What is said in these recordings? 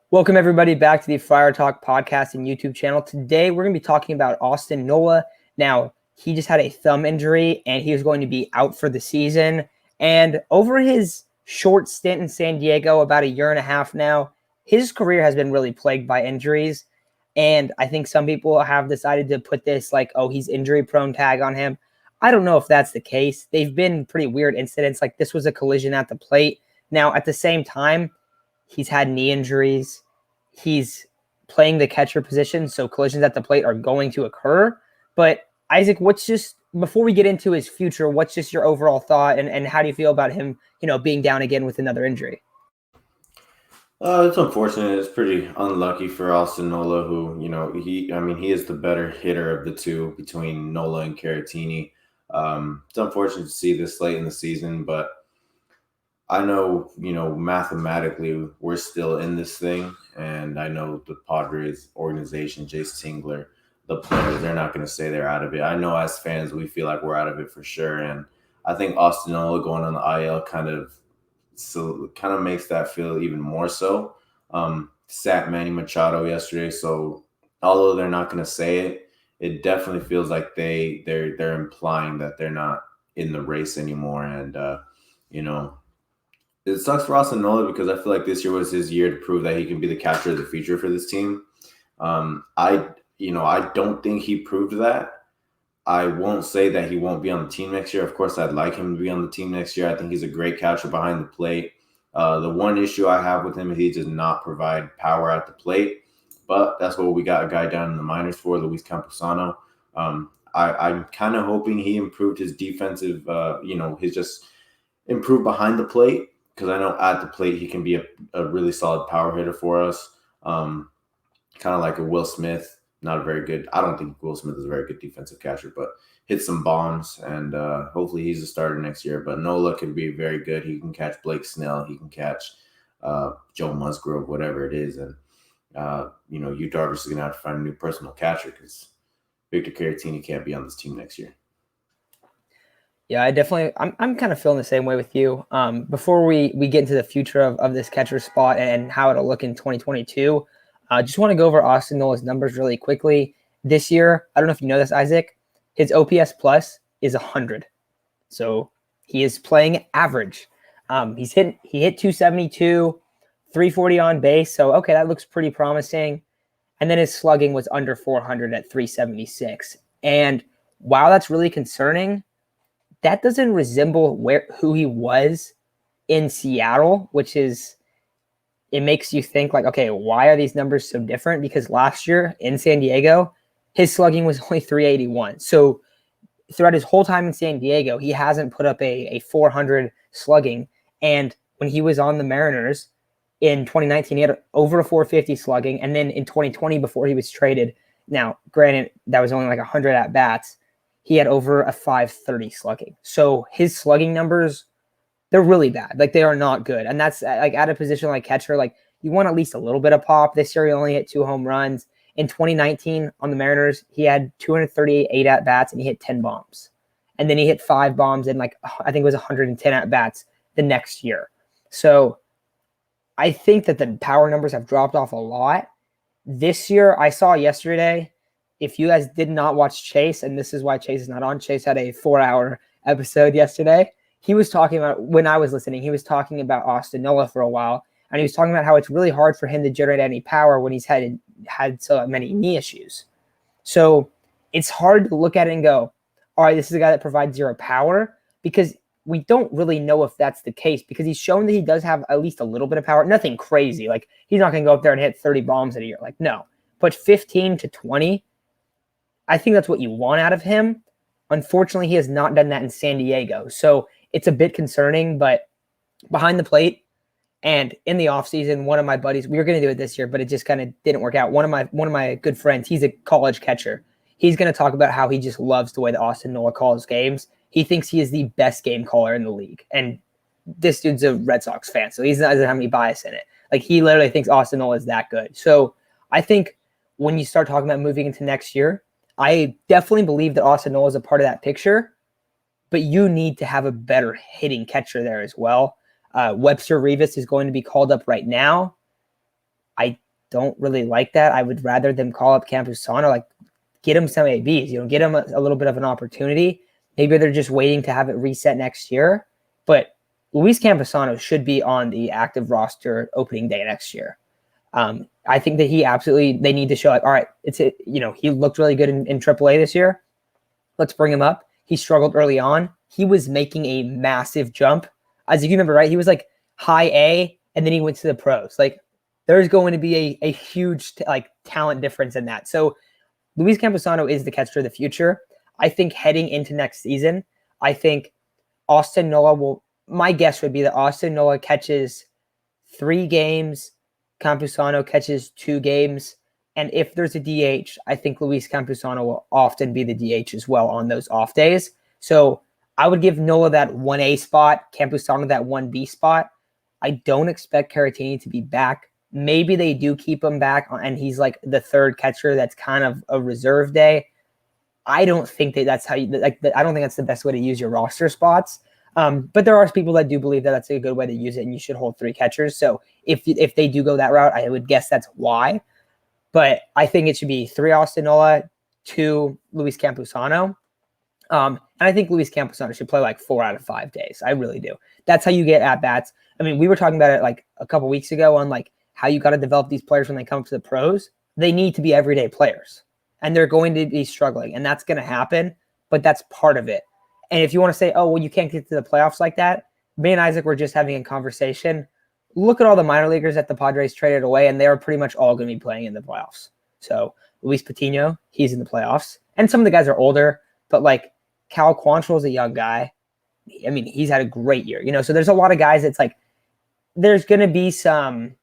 Welcome, everybody, back to the Friar Talk podcast and YouTube channel. Today, we're going to be talking about Austin Nola. Now, he just had a thumb injury, and he was going to be out for the season. And over his short stint in San Diego, about a year and a half now, his career has been really plagued by injuries. And I think some people have decided to put this like, oh, he's injury-prone tag on him. I don't know if that's the case. They've been pretty weird incidents. Like, this was a collision at the plate. Now, at the same time, he's had knee injuries. He's playing the catcher position, so collisions at the plate are going to occur. But Isaac, before we get into his future, what's just your overall thought, and how do you feel about him, being down again with another injury? It's unfortunate. It's pretty unlucky for Austin Nola, who, he is the better hitter of the two between Nola and Caratini. It's unfortunate to see this late in the season, but I know, mathematically we're still in this thing, and I know the Padres organization, Jace Tingler, the players, they're not going to say they're out of it. I know as fans, we feel like we're out of it for sure, and I think Austin Nola going on the IL kind of makes that feel even more so. Sat Manny Machado yesterday, so although they're not going to say it, it definitely feels like they're implying that they're not in the race anymore, and it sucks for Austin Nola because I feel like this year was his year to prove that he can be the catcher of the future for this team. I don't think he proved that. I won't say that he won't be on the team next year. Of course, I'd like him to be on the team next year. I think he's a great catcher behind the plate. The one issue I have with him is he does not provide power at the plate, but that's what we got a guy down in the minors for, Luis Campusano. I'm kind of hoping he improved his defensive, his just improved behind the plate, because I know at the plate he can be a really solid power hitter for us. Kind of like a Will Smith. Not a very good. I don't think Will Smith is a very good defensive catcher, but hit some bombs, and hopefully he's a starter next year. But Nola can be very good. He can catch Blake Snell. He can catch Joe Musgrove, whatever it is. And, Yu Darvish is going to have to find a new personal catcher because Victor Caratini can't be on this team next year. Yeah, I'm kind of feeling the same way with you. Before we get into the future of this catcher spot and how it'll look in 2022, I just want to go over Austin Nola's numbers really quickly. This year, I don't know if you know this, Isaac, his OPS plus is 100. So he is playing average. He hit 272, 340 on base. So, okay, that looks pretty promising. And then his slugging was under 400 at 376. And while that's really concerning, that doesn't resemble who he was in Seattle, which is, it makes you think like, okay, why are these numbers so different? Because last year in San Diego, his slugging was only 381. So throughout his whole time in San Diego, he hasn't put up a 400 slugging. And when he was on the Mariners in 2019, he had over a 450 slugging. And then in 2020, before he was traded, now granted, that was only like 100 at-bats, he had over a 530 slugging. So his slugging numbers, they're really bad. Like, they are not good. And that's like at a position like catcher, like you want at least a little bit of pop. This year he only hit 2 home runs. In 2019 on the Mariners, he had 238 at-bats and he hit 10 bombs. And then he hit 5 bombs and I think it was 110 at-bats the next year. So I think that the power numbers have dropped off a lot. This year, I saw yesterday, if you guys did not watch Chase, and this is why Chase is not on, Chase had a 4-hour episode yesterday. He was talking about, when I was listening, he was talking about Austin Nola for a while, and he was talking about how it's really hard for him to generate any power when he's had so many knee issues. So it's hard to look at it and go, all right, this is a guy that provides zero power, because we don't really know if that's the case, because he's shown that he does have at least a little bit of power. Nothing crazy. Like, he's not going to go up there and hit 30 bombs in a year. Like, no. But 15 to 20, I think that's what you want out of him. Unfortunately, he has not done that in San Diego. So it's a bit concerning, but behind the plate and in the offseason, one of my buddies, we were going to do it this year, but it just kind of didn't work out. One of my good friends, he's a college catcher. He's going to talk about how he just loves the way that Austin Nola calls games. He thinks he is the best game caller in the league. And this dude's a Red Sox fan, so he doesn't have any bias in it. Like, he literally thinks Austin Nola is that good. So I think when you start talking about moving into next year, I definitely believe that Austin Nola is a part of that picture, but you need to have a better hitting catcher there as well. Webster Rivas is going to be called up right now. I don't really like that. I would rather them call up Campusano, like get him some ABs, get him a little bit of an opportunity. Maybe they're just waiting to have it reset next year. But Luis Campusano should be on the active roster opening day next year. I think that they need to show all right, he looked really good in AAA this year. Let's bring him up. He struggled early on. He was making a massive jump. As if you remember, right? He was like high A, and then he went to the pros. Like, there's going to be a huge talent difference in that. So Luis Campusano is the catcher of the future. I think heading into next season, I think Austin Nola my guess would be that Austin Nola catches 3 games, Campusano catches 2 games. And if there's a DH, I think Luis Campusano will often be the DH as well on those off days. So I would give Nola that 1A spot, Campusano that 1B spot. I don't expect Caratini to be back. Maybe they do keep him back, and he's like the third catcher that's kind of a reserve day. I don't think that's how you I don't think that's the best way to use your roster spots. But there are people that do believe that that's a good way to use it, and you should hold 3 catchers. So if they do go that route, I would guess that's why. But I think it should be 3 Austin Nola, 2 Luis Campusano. And I think Luis Campusano should play like 4 out of 5 days. I really do. That's how you get at-bats. I mean, we were talking about it like a couple weeks ago on like how you got to develop these players when they come to the pros. They need to be everyday players, and they're going to be struggling, and that's going to happen, but that's part of it. And if you want to say, oh, well, you can't get to the playoffs like that, me and Isaac were just having a conversation. Look at all the minor leaguers that the Padres traded away, and they are pretty much all going to be playing in the playoffs. So Luis Patino, he's in the playoffs. And some of the guys are older, but like Cal Quantrill is a young guy. I mean, he's had a great year. So there's a lot of guys that's like, there's going to be some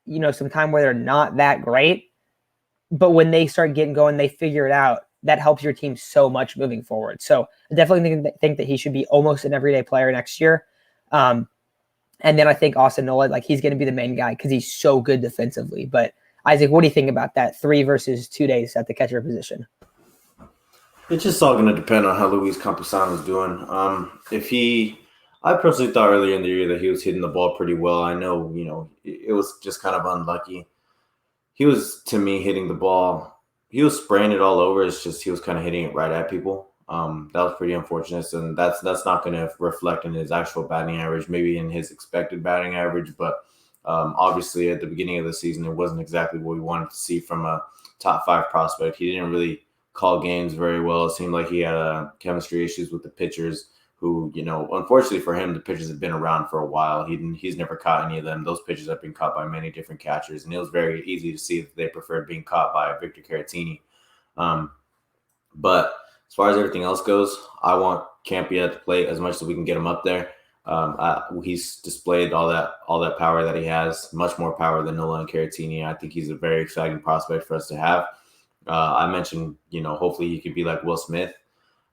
time where they're not that great. But when they start getting going, they figure it out. That helps your team so much moving forward. So I definitely think that he should be almost an everyday player next year. And then I think Austin Nola, like he's going to be the main guy because he's so good defensively. But Isaac, what do you think about that 3 versus 2 days at the catcher position? It's just all going to depend on how Luis Campusano is doing. I personally thought earlier in the year that he was hitting the ball pretty well. I know, it was just kind of unlucky. He was, to me, hitting the ball. He was spraying it all over. It's just he was kind of hitting it right at people. That was pretty unfortunate, and that's not going to reflect in his actual batting average, maybe in his expected batting average. But obviously, at the beginning of the season, it wasn't exactly what we wanted to see from a top 5 prospect. He didn't really call games very well. It seemed like he had chemistry issues with the pitchers who, unfortunately for him, the pitchers have been around for a while. He's never caught any of them. Those pitches have been caught by many different catchers, and it was very easy to see that they preferred being caught by Victor Caratini. But as far as everything else goes, I want Campy at the plate as much as we can get him up there. He's displayed all that power that he has, much more power than Nola and Caratini. I think he's a very exciting prospect for us to have. I mentioned, hopefully he could be like Will Smith.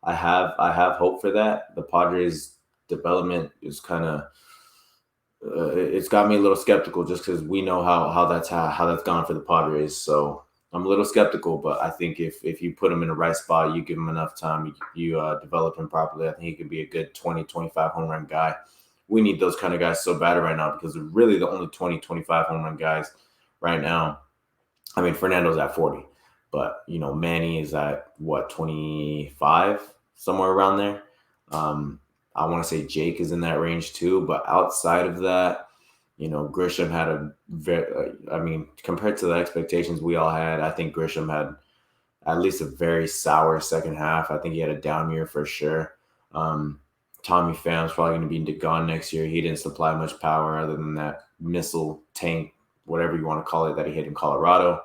I have hope for that. The Padres development is kind of it's got me a little skeptical just because we know how that's gone for the Padres. So I'm a little skeptical, but I think if you put him in the right spot, you give him enough time, you develop him properly, I think he could be a good 20, 25 home run guy. We need those kind of guys so bad right now because they're really the only 20, 25 home run guys right now. I mean, Fernando's at 40, but, Manny is at, 25, somewhere around there. I want to say Jake is in that range too, but outside of that, Grisham had compared to the expectations we all had, I think Grisham had at least a very sour second half. I think he had a down year for sure. Tommy Pham's probably going to be gone next year. He didn't supply much power other than that missile tank, whatever you want to call it, that he hit in Colorado.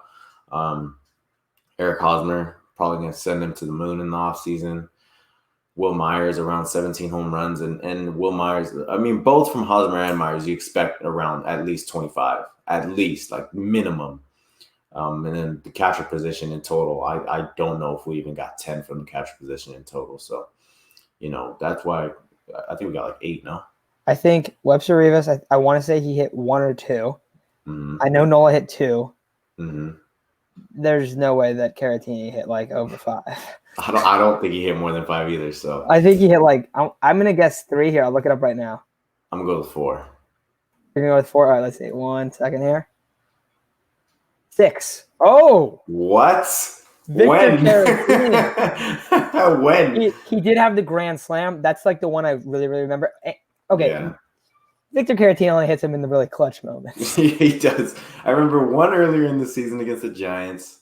Eric Hosmer, probably going to send him to the moon in the offseason. Will Myers around 17 home runs, and Will Myers, both from Hosmer and Myers, you expect around at least 25, at least, like minimum. And then the catcher position in total, I don't know if we even got 10 from the catcher position in total. So, that's why I think we got like 8 now. I think Webster Rivas, I want to say he hit 1 or 2. Mm-hmm. I know Nola hit 2. Mm-hmm. There's no way that Caratini hit like over 5. I don't think he hit more than 5 either. So I think he hit like I'm gonna guess 3 here. I'll look it up right now. I'm gonna go with 4. You're gonna go with 4. All right, let's see. 1 second here. 6. Oh, What? Victor When? Caratini. When? He did have the grand slam. That's like the one I really, really remember. Okay. Yeah. Victor Caratini only hits him in the really clutch moments. He does. I remember one earlier in the season against the Giants.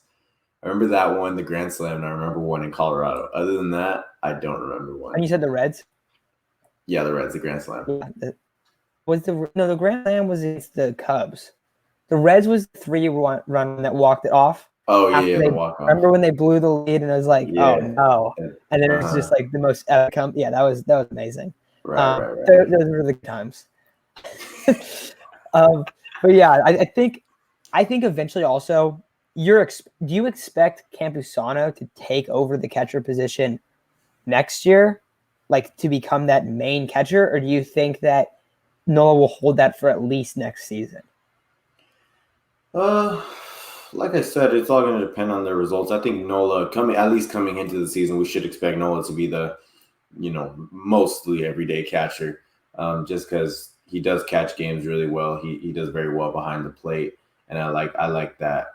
I remember that one, the grand slam, and I remember one in Colorado. Other than that, I don't remember one. And you said the Reds? Yeah, the Reds, the grand slam. Yeah, the grand slam was against the Cubs. The Reds was the 3-run that walked it off. Oh yeah, the walk off. Remember when they blew the lead and it was like, oh no, and then it was just like the most epic. Yeah, that was amazing. Right. Those were the times. But yeah, I think eventually also do you expect Campusano to take over the catcher position next year, like to become that main catcher, or do you think that Nola will hold that for at least next season? Like I said, it's all going to depend on their results. I think Nola coming into the season, we should expect Nola to be the, mostly everyday catcher, just because he does catch games really well. He does very well behind the plate, and I like that.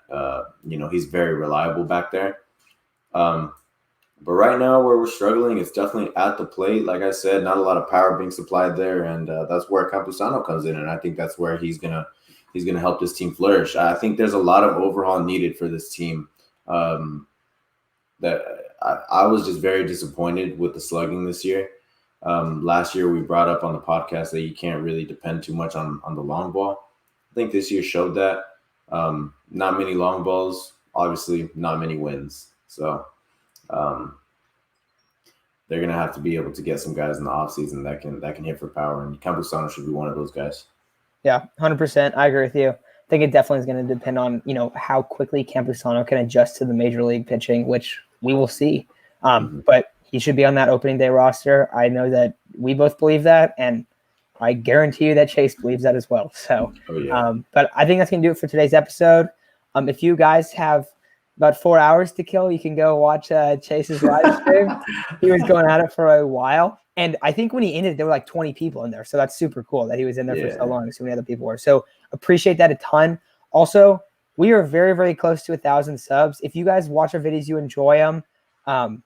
He's very reliable back there. But right now, where we're struggling, it's definitely at the plate. Like I said, not a lot of power being supplied there, and that's where Campusano comes in, and I think that's where he's gonna help this team flourish. I think there's a lot of overhaul needed for this team. That I was just very disappointed with the slugging this year. Last year, we brought up on the podcast that you can't really depend too much on the long ball. I think this year showed that. Not many long balls, obviously, not many wins. So they're gonna have to be able to get some guys in the offseason that can hit for power, and Campusano should be one of those guys. Yeah, 100%. I agree with you. I think it definitely is going to depend on how quickly Campusano can adjust to the major league pitching, which we will see. But he should be on that opening day roster. I know that we both believe that, and I guarantee you that Chase believes that as well. So, but I think that's going to do it for today's episode. If you guys have about 4 hours to kill, you can go watch Chase's live stream. He was going at it for a while. And I think when he ended, there were like 20 people in there. So that's super cool that he was in there for so long. So many other people were. So appreciate that a ton. Also, we are very, very close to 1,000 subs. If you guys watch our videos, you enjoy them, and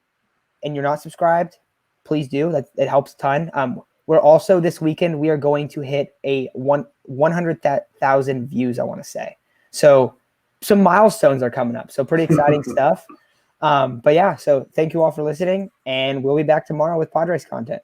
you're not subscribed, please do. It helps a ton. We're also this weekend, we are going to hit a 100,000 views, I want to say. So some milestones are coming up. So pretty exciting stuff. But yeah, so thank you all for listening, and we'll be back tomorrow with Padres content.